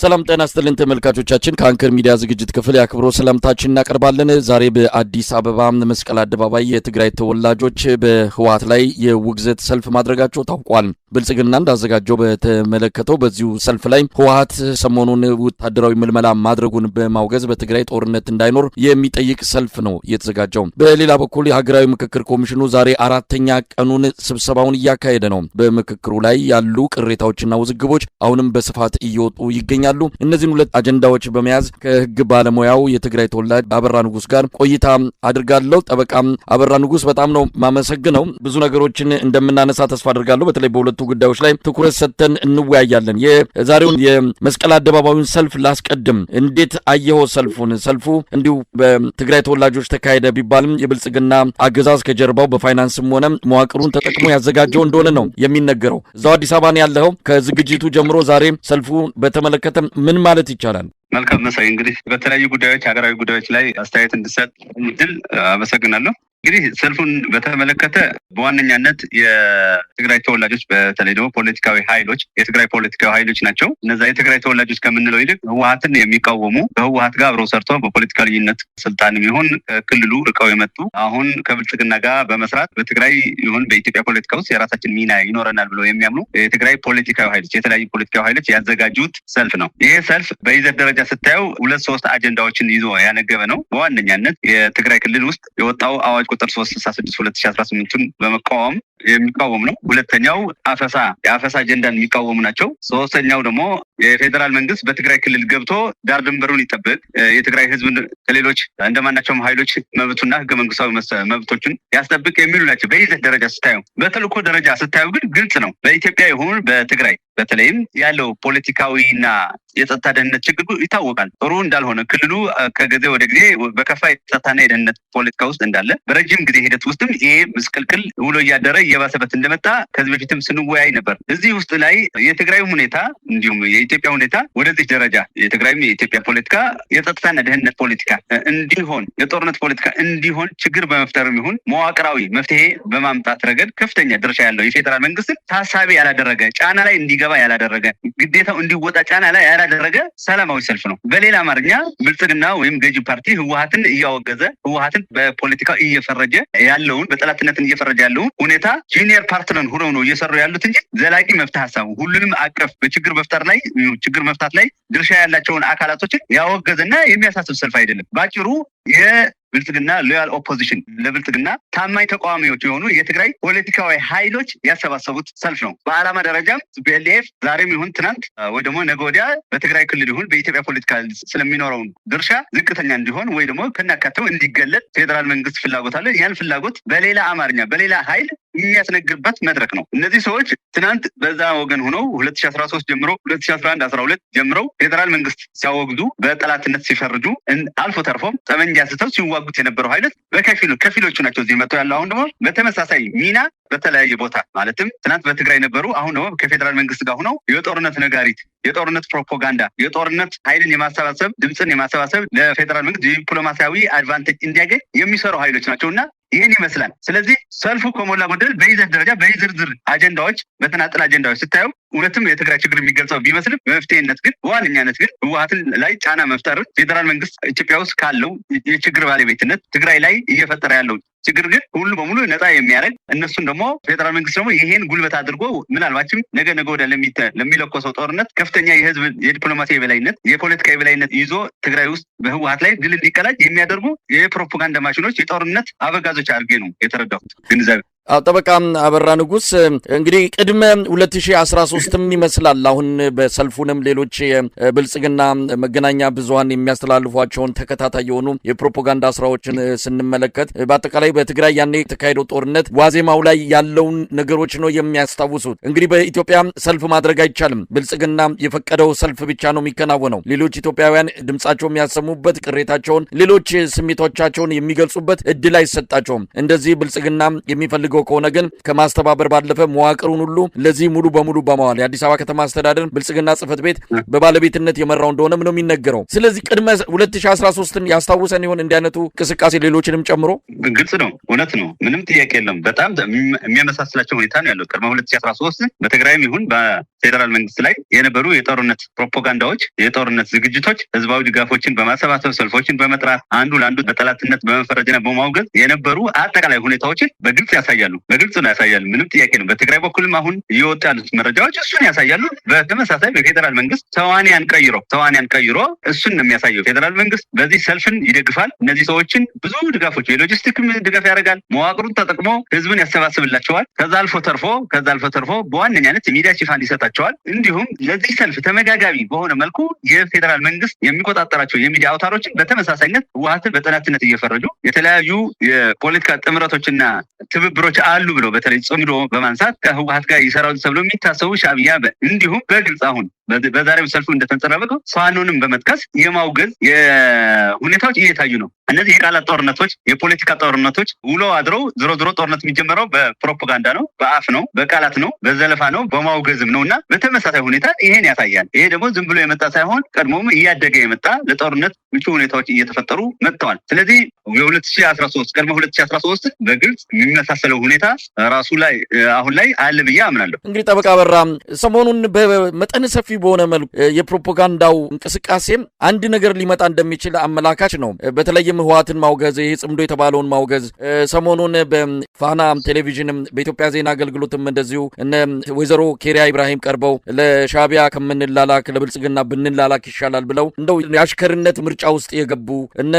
ሰላም ጤና ይስጥልን ተመልካቾቻችን ከአንከር ሚዲያ ዝግጅት ክፍል ያክብሮ ሰላምታችን እናቀርባለን። ዛሬ በአዲስ አበባ መስቀል አደባባይ የትግራይ ተወላጆች በህወሓት ላይ የውግዘት ሰልፍ ማድረጋቸው ታውቋል። ብልጽግና እንዳዘጋጀው በተመለከተው በዚሁ ሰልፍ ላይ ህወሓት ሰሞኑን ወታደራዊ ምልመላ ማድረጉን በማውገዝ በትግራይ ጦርነት እንዳይኖር የሚጠይቅ ሰልፍ ነው የተዘጋጀው። በሌላ በኩል የሀገራዊ ምክክር ኮሚሽኑ ዛሬ አራተኛ ቀኑን ስብሰባውን እያካሄደ ነው። በምክክሩ ላይ ያሉ ቅሬታዎችና ውዝግቦች አሁንም በስፋት እየወጡ ይገኛሉ። እነዚህን ሁለት አጀንዳዎች በመያዝ ከህግ ባለሙያው የትግራይ ተወላጅ አበራ ንጉስ ጋር ቆይታ አድርጋለሁ። ጠበቃም አበራ ንጉስ በጣም ነው ማመሰግነው። ብዙ ነገሮችን እንደምናነሳ ተስፋ አድርጋለሁ። በተለይ በሁለቱ ጉዳዮች ላይ ትኩረት ሰጥተን እንወያያለን። የዛሬውን የመስቀል አደባባዩን ሰልፍ ላስቀድም። እንዴት አየኸው ሰልፉ እንዲሁ በትግራይ ተወላጆች ተካሄደ ቢባልም የብልጽግና አገዛዝ ከጀርባው በፋይናንስም ሆነ መዋቅሩን ተጠቅሞ ያዘጋጀው እንደሆነ ነው የሚነገረው። እዛው አዲስ አበባ ነው ያለው። ከዝግጅቱ ጀምሮ ዛሬ ሰልፉ በተመለከተ ምን ማለት ይቻላል? መልካም መሳይ፣ እንግዲህ በተለያዩ ጉዳዮች ሀገራዊ ጉዳዮች ላይ አስተያየት እንድሰጥ እድል አመሰግናለሁ። እንግዲህ ሰልፉን በተመለከተ በዋነኛነት የትግራይ ተወላጆች በተለይ ደግሞ ፖለቲካዊ ኃይሎች የትግራይ ፖለቲካዊ ኃይሎች ናቸው። እነዛ የትግራይ ተወላጆች ከምንለው ይልቅ ህወሓትን የሚቃወሙ በህወሓት ጋር አብረው ሰርተው በፖለቲካ ልዩነት ስልጣንም ይሁን ከክልሉ ርቀው የመጡ አሁን ከብልጽግና ጋር በመስራት በትግራይ ይሁን በኢትዮጵያ ፖለቲካ ውስጥ የራሳችን ሚና ይኖረናል ብለው የሚያምኑ የትግራይ ፖለቲካዊ ኃይሎች የተለያዩ ፖለቲካዊ ኃይሎች ያዘጋጁት ሰልፍ ነው። ይሄ ሰልፍ በይዘት ደረጃ ስታየው 2-3 አጀንዳዎችን ይዞ ያነገበ ነው። በዋነኛነት የትግራይ ክልል ውስጥ የወጣው አዋጅ ቁጥር 366/2018 በመቃወም የሚቃወም ነው። ሁለተኛው የአፈሳ አጀንዳን የሚቃወሙ ናቸው። ሶስተኛው ደግሞ የፌዴራል መንግስት በትግራይ ክልል ገብቶ ዳር ድንበሩን ይጠብቅ፣ የትግራይ ህዝብን ከሌሎች እንደማናቸውም ኃይሎች መብቱና ህገ መንግስታዊ መብቶችን ያስጠብቅ የሚሉ ናቸው። በይዘት ደረጃ ስታየው፣ በተልእኮ ደረጃ ስታየው ግን ግልጽ ነው። በኢትዮጵያ ይሁን በትግራይ በተለይም ያለው ፖለቲካዊና የጸጥታ ደህንነት ችግር ይታወቃል። ጥሩ እንዳልሆነ ክልሉ ከጊዜ ወደ ጊዜ በከፋ የጸጥታና የደህንነት ፖለቲካ ውስጥ እንዳለ በረጅም ጊዜ ሂደት ውስጥም ይሄ ምስቅልቅል ውሎ እያደረ እየባሰበት እንደመጣ ከዚህ በፊትም ስንወያይ ነበር። እዚህ ውስጥ ላይ የትግራይ ሁኔታ እንዲሁም የኢትዮጵያ ሁኔታ ወደዚህ ደረጃ የትግራይም የኢትዮጵያ ፖለቲካ የጸጥታና ደህንነት ፖለቲካ እንዲሆን የጦርነት ፖለቲካ እንዲሆን ችግር በመፍጠርም ይሁን መዋቅራዊ መፍትሄ በማምጣት ረገድ ከፍተኛ ድርሻ ያለው የፌዴራል መንግስት ታሳቢ ያላደረገ ጫና ላይ እንዲገባ ያላደረገ ግዴታው እንዲወጣ ጫና ላይ ያላደረገ ሰላማዊ ሰልፍ ነው። በሌላ አማርኛ ብልጽግና ወይም ገዢ ፓርቲ ህወሓትን እያወገዘ ህወሓትን በፖለቲካ እየፈረጀ ያለውን በጠላትነትን እየፈረጀ ያለውን ሁኔታ ጁኒየር ፓርትነር ሆነው ነው እየሰሩ ያሉት እንጂ ዘላቂ መፍትሄ ሀሳቡ ሁሉንም አቀፍ በችግር መፍታት ላይ ድርሻ ያላቸውን አካላቶችን ያወገዘና የሚያሳስብ ሰልፍ አይደለም። ባጭሩ ብልጽግና ሎያል ኦፖዚሽን ለብልጽግና ታማኝ ተቃዋሚዎች የሆኑ የትግራይ ፖለቲካዊ ኃይሎች ያሰባሰቡት ሰልፍ ነው። በዓላማ ደረጃም ፒኤልኤፍ ዛሬም ይሁን ትናንት ወይ ደግሞ ነገ ወዲያ በትግራይ ክልል ይሁን በኢትዮጵያ ፖለቲካ ስለሚኖረው ድርሻ ዝቅተኛ እንዲሆን ወይ ደግሞ ከናካቴው እንዲገለጥ ፌዴራል መንግስት ፍላጎት አለ። ያን ፍላጎት በሌላ አማርኛ በሌላ ኃይል የሚያስነግርበት መድረክ ነው። እነዚህ ሰዎች ትናንት በዛ ወገን ሆነው 2013 ጀምሮ 2011 12 ጀምረው ፌዴራል መንግስት ሲያወግዙ በጠላትነት ሲፈርጁ አልፎ ተርፎም ጠመንጃ ስተው ሲዋጉት የነበረው ኃይሎች ከፊሎቹ ናቸው እዚህ መጥተው ያለው። አሁን ደግሞ በተመሳሳይ ሚና በተለያየ ቦታ ማለትም ትናንት በትግራይ ነበሩ፣ አሁን ደግሞ ከፌዴራል መንግስት ጋር ሆነው የጦርነት ነጋሪት፣ የጦርነት ፕሮፓጋንዳ፣ የጦርነት ኃይልን የማሰባሰብ ድምፅን የማሰባሰብ ለፌዴራል መንግስት ዲፕሎማሲያዊ አድቫንቴጅ እንዲያገኝ የሚሰሩ ኃይሎች ናቸውና ይህን ይመስላል። ስለዚህ ሰልፉ ከሞላ ጎደል በይዘት ደረጃ በዝርዝር አጀንዳዎች በተናጠል አጀንዳዎች ስታየው እውነትም የትግራይ ችግር የሚገልጸው ቢመስልም በመፍትሄነት ግን በዋነኛነት ግን ህወሓትን ላይ ጫና መፍጠርን ፌዴራል መንግስት ኢትዮጵያ ውስጥ ካለው የችግር ባለቤትነት ትግራይ ላይ እየፈጠረ ያለው ችግር ግን ሁሉ በሙሉ ነፃ የሚያደርግ እነሱን ደግሞ ፌዴራል መንግስት ደግሞ ይሄን ጉልበት አድርጎ ምናልባችም ነገ ወዲያ ለሚለኮሰው ጦርነት ከፍተኛ የህዝብ የዲፕሎማሲ የበላይነት የፖለቲካ የበላይነት ይዞ ትግራይ ውስጥ በህወሓት ላይ ድል እንዲቀላጅ የሚያደርጉ የፕሮፓጋንዳ ማሽኖች የጦርነት አበጋዞች አድርጌ ነው የተረዳሁት ግንዛቤ። ጠበቃ አበራ ንጉስ እንግዲህ ቅድመ 2013ም ይመስላል አሁን በሰልፉንም ሌሎች የብልጽግና መገናኛ ብዙሃን የሚያስተላልፏቸውን ተከታታይ የሆኑ የፕሮፓጋንዳ ስራዎችን ስንመለከት በአጠቃላይ በትግራይ ያኔ የተካሄደው ጦርነት ዋዜማው ላይ ያለውን ነገሮች ነው የሚያስታውሱት። እንግዲህ በኢትዮጵያ ሰልፍ ማድረግ አይቻልም። ብልጽግና የፈቀደው ሰልፍ ብቻ ነው የሚከናወነው። ሌሎች ኢትዮጵያውያን ድምጻቸው የሚያሰሙበት ቅሬታቸውን፣ ሌሎች ስሜቶቻቸውን የሚገልጹበት እድል አይሰጣቸውም። እንደዚህ ብልጽግና የሚፈልገው እንደምንፈልገው ከሆነ ግን ከማስተባበር ባለፈ መዋቅሩን ሁሉ ለዚህ ሙሉ በሙሉ በማዋል የአዲስ አበባ ከተማ አስተዳደር ብልጽግና ጽሕፈት ቤት በባለቤትነት የመራው እንደሆነ ነው የሚነገረው። ስለዚህ ቅድመ 2013ን ያስታውሰን ይሆን እንዲህ አይነቱ እንቅስቃሴ ሌሎችንም ጨምሮ? ግልጽ ነው፣ እውነት ነው፣ ምንም ጥያቄ የለም። በጣም የሚያመሳስላቸው ሁኔታ ነው ያለው። ቅድመ 2013 በትግራይም ይሁን በፌዴራል መንግስት ላይ የነበሩ የጦርነት ፕሮፓጋንዳዎች፣ የጦርነት ዝግጅቶች፣ ህዝባዊ ድጋፎችን በማሰባሰብ ሰልፎችን በመጥራት አንዱ ለአንዱ በጠላትነት በመፈረጅና በማውገዝ የነበሩ አጠቃላይ ሁኔታዎችን በግልጽ ያሳያሉ። በግልጽ ነው ያሳያሉ። ምንም ጥያቄ ነው። በትግራይ በኩልም አሁን እየወጡ ያሉት መረጃዎች እሱን ያሳያሉ። በተመሳሳይ በፌዴራል መንግስት ተዋንያን ቀይሮ እሱን ነው የሚያሳየው። ፌዴራል መንግስት በዚህ ሰልፍን ይደግፋል። እነዚህ ሰዎችን ብዙ ድጋፎች የሎጂስቲክ ድጋፍ ያደርጋል። መዋቅሩን ተጠቅሞ ህዝብን ያሰባስብላቸዋል። ከዛ አልፎ ተርፎ በዋነኛነት የሚዲያ ሽፋን ይሰጣቸዋል። እንዲሁም ለዚህ ሰልፍ ተመጋጋቢ በሆነ መልኩ የፌዴራል መንግስት የሚቆጣጠራቸው የሚዲያ አውታሮችን በተመሳሳይነት ህወሓትን በጠላትነት እየፈረጁ የተለያዩ የፖለቲካ ጥምረቶችና ትብብሮች አሉ ብለው በተለይ ጽምዶ በማንሳት ከህወሓት ጋር ይሰራሉ ተብሎ የሚታሰቡ ሻዕቢያ እንዲሁም በግልጽ አሁን በዛሬው ሰልፉ እንደተንጸባረቀው ፋኖንም በመጥቀስ የማውገዝ ሁኔታዎች እየታዩ ነው። እነዚህ የቃላት ጦርነቶች፣ የፖለቲካ ጦርነቶች ውሎ አድረው ዞሮ ጦርነት የሚጀምረው በፕሮፓጋንዳ ነው፣ በአፍ ነው፣ በቃላት ነው፣ በዘለፋ ነው፣ በማውገዝም ነውና በተመሳሳይ ሁኔታ ይሄን ያሳያል። ይሄ ደግሞ ዝም ብሎ የመጣ ሳይሆን ቀድሞም እያደገ የመጣ ለጦርነት ምቹ ሁኔታዎች እየተፈጠሩ መጥተዋል። ስለዚህ የ2013 ቀድሞ 2013 በግልጽ የሚመሳሰለው ሁኔታ ራሱ ላይ አሁን ላይ አለ ብዬ አምናለሁ። እንግዲህ ጠበቃ በራ ሰሞኑን በመጠን ሰፊ በሆነ መልኩ የፕሮፓጋንዳው እንቅስቃሴም አንድ ነገር ሊመጣ እንደሚችል አመላካች ነው። በተለይም ህወሓትን ማውገዝ፣ ይሄ ጽምዶ የተባለውን ማውገዝ ሰሞኑን በፋና ቴሌቪዥንም በኢትዮጵያ ዜና አገልግሎትም እንደዚሁ እነ ወይዘሮ ኬሪያ ኢብራሂም ቀርበው ለሻዕቢያ ከምንላላክ ለብልጽግና ብንላላክ ይሻላል ብለው እንደው የአሽከርነት ምርጫ ውስጥ የገቡ እነ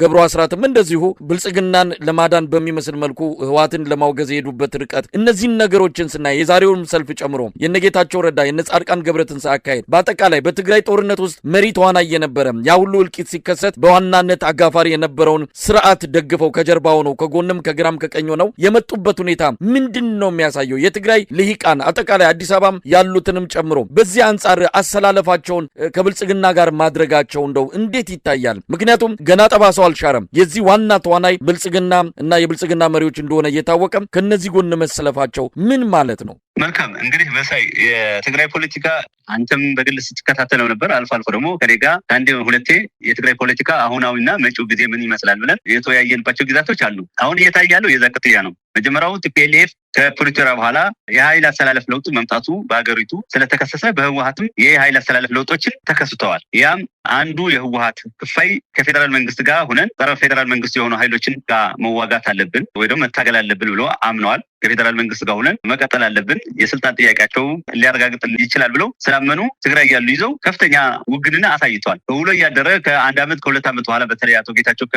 ገብሩ አስራትም እንደዚሁ ብልጽግናን ለማዳን በሚመስል መልኩ ህወሓትን ለማውገዝ የሄዱበት ርቀት እነዚህን ነገሮችን ስናይ የዛሬውን ሰልፍ ጨምሮ የነጌታቸው ረዳ የነጻድቃን ገብረትን ሳካሄድ በአጠቃላይ በትግራይ ጦርነት ውስጥ መሪ ተዋናይ የነበረ ያ ሁሉ እልቂት ሲከሰት በዋናነት አጋፋሪ የነበረውን ስርዓት ደግፈው ከጀርባ ሆነው ከጎንም ከግራም ከቀኝ ሆነው የመጡበት ሁኔታ ምንድን ነው የሚያሳየው? የትግራይ ልሂቃን አጠቃላይ አዲስ አበባም ያሉትንም ጨምሮ በዚህ አንጻር አሰላለፋቸውን ከብልጽግና ጋር ማድረጋቸው እንደው እንዴት ይታያል? ምክንያቱም ገና ጠባሰው አልሻረም። የዚህ ዋና ተዋናይ ብልጽግና እና የብልጽግና መሪዎች እንደሆነ እየታወቀም ከነዚህ ጎን መሰለፋቸው ምን ማለት ነው? መልካም እንግዲህ በሳይ የትግራይ ፖለቲካ አንተም በግል ስትከታተለው ነበር። አልፎ ደግሞ ከኔ ጋር አንድ ሁለቴ የትግራይ ፖለቲካ አሁናዊና መጪው ጊዜ ምን ይመስላል ብለን የተወያየንባቸው ጊዜያቶች አሉ። አሁን እየታያለው የዛ ቅጥያ ነው። መጀመሪያው ቲፒኤልኤፍ ከፕሪቶሪያ በኋላ የኃይል አስተላለፍ ለውጥ መምጣቱ በአገሪቱ ስለተከሰሰ በህወሓትም የኃይል አስተላለፍ ለውጦችን ተከስተዋል። ያም አንዱ የህወሓት ክፋይ ከፌዴራል መንግስት ጋር ሆነን ጸረ ፌዴራል መንግስት የሆኑ ኃይሎችን ጋር መዋጋት አለብን ወይ ደግሞ መታገል አለብን ብሎ አምነዋል። ከፌዴራል መንግስት ጋር ሆነን መቀጠል አለብን፣ የስልጣን ጥያቄያቸው ሊያረጋግጥ ይችላል ብለው ስላመኑ ትግራይ ያሉ ይዘው ከፍተኛ ውግንና አሳይተዋል። ውሎ እያደረ ከአንድ ዓመት ከሁለት ዓመት በኋላ በተለይ አቶ ጌታቸው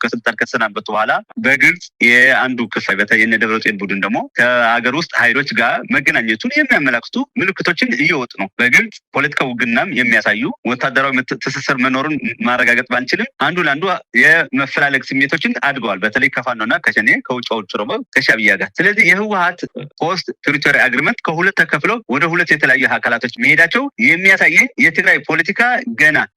ከስልጣን ከተሰናበቱ በኋላ በግልጽ የአንዱ ክፋይ በተለይ የነ ደብረጽዮን ቡድን ደግሞ ከአገር ውስጥ ኃይሎች ጋር መገናኘቱን የሚያመላክቱ ምልክቶችን እየወጡ ነው። በግልጽ ፖለቲካ ውግናም የሚያሳዩ ወታደራዊ ትስስር መኖሩን ማረጋገጥ ባንችልም አንዱ ለአንዱ የመፈላለግ ስሜቶችን አድገዋል። በተለይ ከፋኖና ከሸኔ ከውጭ ደግሞ ከሻዕቢያ ጋር። ስለዚህ የህወሓት ፖስት ፕሪቶሪያ አግሪመንት ከሁለት ተከፍለው ወደ ሁለት የተለያዩ አካላቶች መሄዳቸው የሚያሳየን የትግራይ ፖለቲካ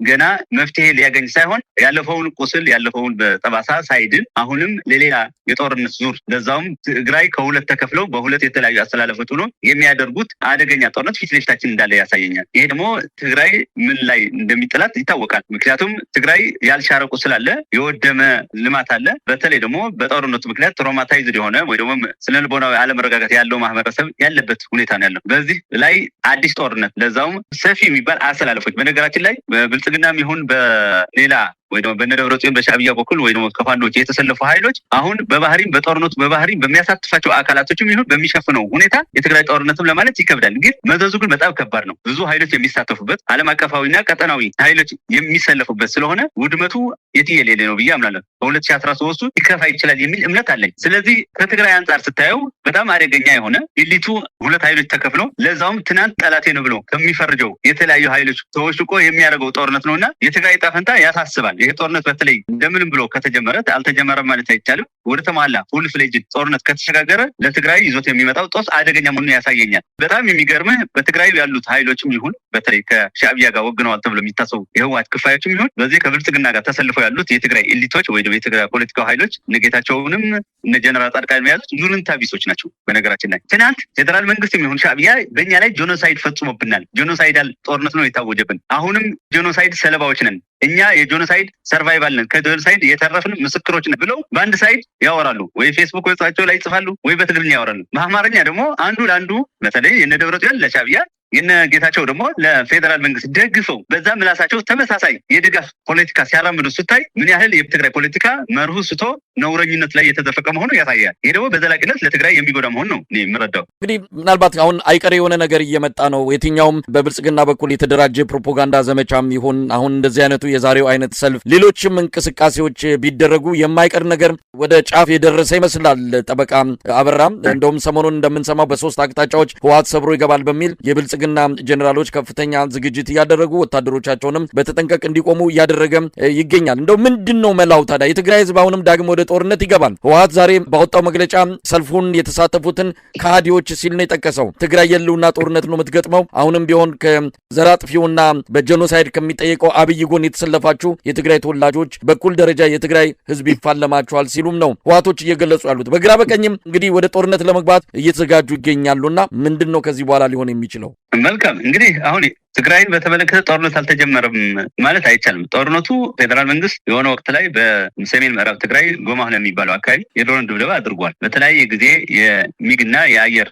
ገና መፍትሄ ሊያገኝ ሳይሆን ያለፈውን ቁስል ያለፈውን በጠባሳ ሳይድን አሁንም ለሌላ የጦርነት ዙር ለዛውም ትግራይ ከሁለት ተከፍለው በሁለት የተለያዩ አስተላለፎች ሆኖ የሚያደርጉት አደገኛ ጦርነት ፊት ለፊታችን እንዳለ ያሳየኛል። ይሄ ደግሞ ትግራይ ምን ላይ እንደሚጥላት ይታወቃል። ምክንያቱም ትግራይ ያልሻረ ቁስል አለ፣ የወደመ ልማት አለ። በተለይ ደግሞ በጦርነቱ ምክንያት ትራውማታይዝድ የሆነ ወይ ደግሞ ስነልቦናዊ አለመረጋጋት ያለው ማህበረሰብ ያለበት ሁኔታ ነው ያለው። በዚህ ላይ አዲስ ጦርነት ለዛውም ሰፊ የሚባል አስተላለፎች በነገራችን ላይ በብልጽግናም ይሁን በሌላ ወይ ደግሞ በነደብረጽዮን በሻዕቢያ በኩል ወይ ደግሞ ከፋኖች የተሰለፉ ኃይሎች አሁን በባህሪም በጦርነቱ በባህሪም በሚያሳትፋቸው አካላቶችም ይሁን በሚሸፍነው ሁኔታ የትግራይ ጦርነትም ለማለት ይከብዳል። ግን መዘዙ ግን በጣም ከባድ ነው። ብዙ ኃይሎች የሚሳተፉበት ዓለም አቀፋዊና ቀጠናዊ ኃይሎች የሚሰለፉበት ስለሆነ ውድመቱ የትየሌለ ነው ብዬ አምናለሁ። በ2013 ሊከፋ ይችላል የሚል እምነት አለኝ። ስለዚህ ከትግራይ አንጻር ስታየው በጣም አደገኛ የሆነ ኢሊቱ ሁለት ኃይሎች ተከፍለው ለዛውም ትናንት ጠላቴ ነው ብሎ ከሚፈርጀው የተለያዩ ኃይሎች ተወሽቆ የሚያደርገው ጦርነት ነውና የትግራይ ዕጣ ፈንታ ያሳስባል። ይሄ ጦርነት በተለይ እንደምንም ብሎ ከተጀመረ አልተጀመረም ማለት አይቻልም። ወደ ተሟላ ፉል ፍሌጅድ ጦርነት ከተሸጋገረ ለትግራይ ይዞት የሚመጣው ጦስ አደገኛ መሆኑን ያሳየኛል። በጣም የሚገርምህ በትግራይ ያሉት ኃይሎችም ይሁን በተለይ ከሻዕቢያ ጋር ወግነዋል ተብሎ የሚታሰቡ የህወሓት ክፋዮችም ይሁን በዚህ ከብልጽግና ጋር ተሰልፈው ያሉት የትግራይ ኤሊቶች ወይ ደግሞ የትግራይ ፖለቲካዊ ኃይሎች ጌታቸውንም እነ ጀነራል ጻድቃን የያዙት ጁንታ ቢሶች ናቸው። በነገራችን ላይ ትናንት ፌደራል መንግስት የሚሆን ሻዕቢያ በእኛ ላይ ጄኖሳይድ ፈጽሞብናል፣ ጄኖሳይዳል ጦርነት ነው የታወጀብን፣ አሁንም ጄኖሳይድ ሰለባዎች ነን፣ እኛ የጄኖሳይድ ሰርቫይቫል ነን፣ ከጄኖሳይድ የተረፍን ምስክሮች ነን ብለው በአንድ ሳይድ ያወራሉ። ወይ ፌስቡክ ገጻቸው ላይ ይጽፋሉ፣ ወይ በትግርኛ ያወራሉ። በአማርኛ ደግሞ አንዱ ለአንዱ በተለይ የነ ደብረጽዮን ለሻዕቢያ የነ ጌታቸው ደግሞ ለፌደራል መንግስት ደግፈው በዛ ምላሳቸው ተመሳሳይ የድጋፍ ፖለቲካ ሲያራምዱ ስታይ ምን ያህል የትግራይ ፖለቲካ መርሁ ስቶ ነውረኝነት ላይ የተዘፈቀ መሆኑ ያሳያል። ይሄ ደግሞ በዘላቂነት ለትግራይ የሚጎዳ መሆኑ ነው እኔ የምረዳው። እንግዲህ ምናልባት አሁን አይቀሬ የሆነ ነገር እየመጣ ነው። የትኛውም በብልጽግና በኩል የተደራጀ ፕሮፓጋንዳ ዘመቻም ይሁን አሁን እንደዚህ አይነቱ የዛሬው አይነት ሰልፍ ሌሎችም እንቅስቃሴዎች ቢደረጉ የማይቀር ነገር ወደ ጫፍ የደረሰ ይመስላል። ጠበቃ አበራም እንደውም ሰሞኑን እንደምንሰማው በሶስት አቅጣጫዎች ህወሓት ሰብሮ ይገባል በሚል የብልጽግና ጀነራሎች ከፍተኛ ዝግጅት እያደረጉ ወታደሮቻቸውንም በተጠንቀቅ እንዲቆሙ እያደረገ ይገኛል። እንደው ምንድነው መላው ታዲያ? የትግራይ ህዝብ አሁንም ዳግም ወደ ጦርነት ይገባል? ህወሓት ዛሬ ባወጣው መግለጫ ሰልፉን የተሳተፉትን ከሃዲዎች ሲል ነው የጠቀሰው። ትግራይ የህልውና ጦርነት ነው የምትገጥመው። አሁንም ቢሆን ከዘር አጥፊውና በጄኖሳይድ ከሚጠየቀው አብይ ጎን የተሰለፋችሁ የትግራይ ተወላጆች በኩል ደረጃ የትግራይ ህዝብ ይፋለማቸዋል ሲሉም ነው ህወሓቶች እየገለጹ ያሉት። በግራ በቀኝም እንግዲህ ወደ ጦርነት ለመግባት እየተዘጋጁ ይገኛሉና ምንድነው ከዚህ በኋላ ሊሆን የሚችለው? መልካም እንግዲህ አሁን ትግራይን በተመለከተ ጦርነት አልተጀመረም ማለት አይቻልም። ጦርነቱ ፌደራል መንግስት የሆነ ወቅት ላይ በሰሜን ምዕራብ ትግራይ ጎማህለ የሚባለው አካባቢ የድሮን ድብደባ አድርጓል። በተለያየ ጊዜ የሚግና የአየር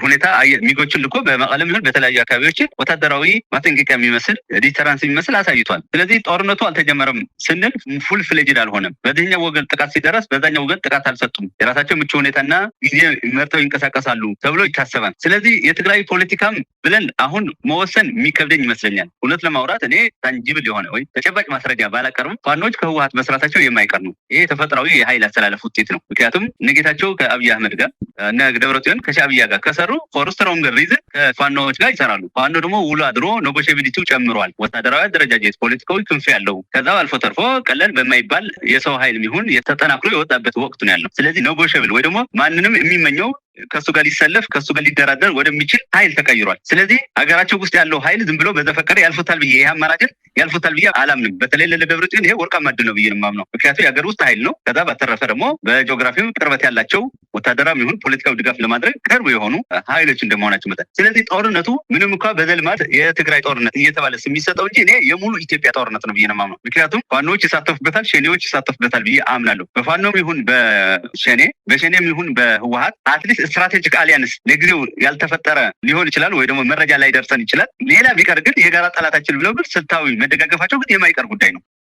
ሁኔታ ሚጎችን ልኮ በመቀለም ይሁን በተለያዩ አካባቢዎች ወታደራዊ ማስጠንቀቂያ የሚመስል ዲተራንስ የሚመስል አሳይቷል። ስለዚህ ጦርነቱ አልተጀመረም ስንል ፉል ፍሌጅድ አልሆነም። በዚህኛው ወገን ጥቃት ሲደረስ በዛኛው ወገን ጥቃት አልሰጡም። የራሳቸው ምቹ ሁኔታና ጊዜ መርጠው ይንቀሳቀሳሉ ተብሎ ይታሰባል። ስለዚህ የትግራይ ፖለቲካም ብለን አሁን መወሰን የሚከብደኝ ይመስለኛል። እውነት ለማውራት እኔ ታንጂብል የሆነ ወይ ተጨባጭ ማስረጃ ባላቀርብም ፋኖች ከህወሓት መስራታቸው የማይቀር ነው። ይሄ ተፈጥሯዊ የኃይል አስተላለፍ ውጤት ነው። ምክንያቱም እነጌታቸው ከአብይ አህመድ ጋር እነ ደብረጽዮን ከሻዕቢያ ጋር ከሰሩ ፎር ስትሮንገር ሪዝን ከፋኖዎች ጋር ይሰራሉ። ፋኖ ደግሞ ውሎ አድሮ ኔጎሺዬቢሊቲው ጨምሯል። ወታደራዊ አደረጃጀት፣ ፖለቲካዊ ክንፍ ያለው ከዛ አልፎ ተርፎ ቀለል በማይባል የሰው ኃይል የሚሆን ተጠናክሮ የወጣበት ወቅቱ ነው ያለው። ስለዚህ ኔጎሺዬብል ወይ ደግሞ ማንንም የሚመኘው ከሱ ጋር ሊሰለፍ ከሱ ጋር ሊደራደር ወደሚችል ኃይል ተቀይሯል። ስለዚህ ሀገራቸው ውስጥ ያለው ኃይል ዝም ብሎ በዘፈቀደ ያልፉታል ብዬ ይሄ አማራጭ ያልፉታል ብዬ አላምንም። በተለይ ለደብረጽዮን ይሄ ወርቃማ ዕድል ነው ብዬ ነው የማምነው። ምክንያቱም የሀገር ውስጥ ኃይል ነው። ከዛ ባተረፈ ደግሞ በጂኦግራፊው ቅርበት ያላቸው ወታደራዊ ይሁን ፖለቲካዊ ድጋፍ ለማድረግ ቅርብ የሆኑ ኃይሎች እንደመሆናቸው መጠን ስለዚህ ጦርነቱ ምንም እንኳ በዘልማድ የትግራይ ጦርነት እየተባለ የሚሰጠው እንጂ እኔ የሙሉ ኢትዮጵያ ጦርነት ነው ብዬ ነው የማምነው። ምክንያቱም ፋኖች ይሳተፉበታል፣ ሸኔዎች ይሳተፉበታል ብዬ አምናለሁ። በፋኖም ይሁን በሸኔም ይሁን በህወሓት አትሊስት ስትራቴጂክ አሊያንስ ለጊዜው ያልተፈጠረ ሊሆን ይችላል፣ ወይ ደግሞ መረጃ ላይ ደርሰን ይችላል። ሌላ ቢቀር ግን የጋራ ጠላታችን ብለው ግን ስልታዊ መደጋገፋቸው ግን የማይቀር ጉዳይ ነው።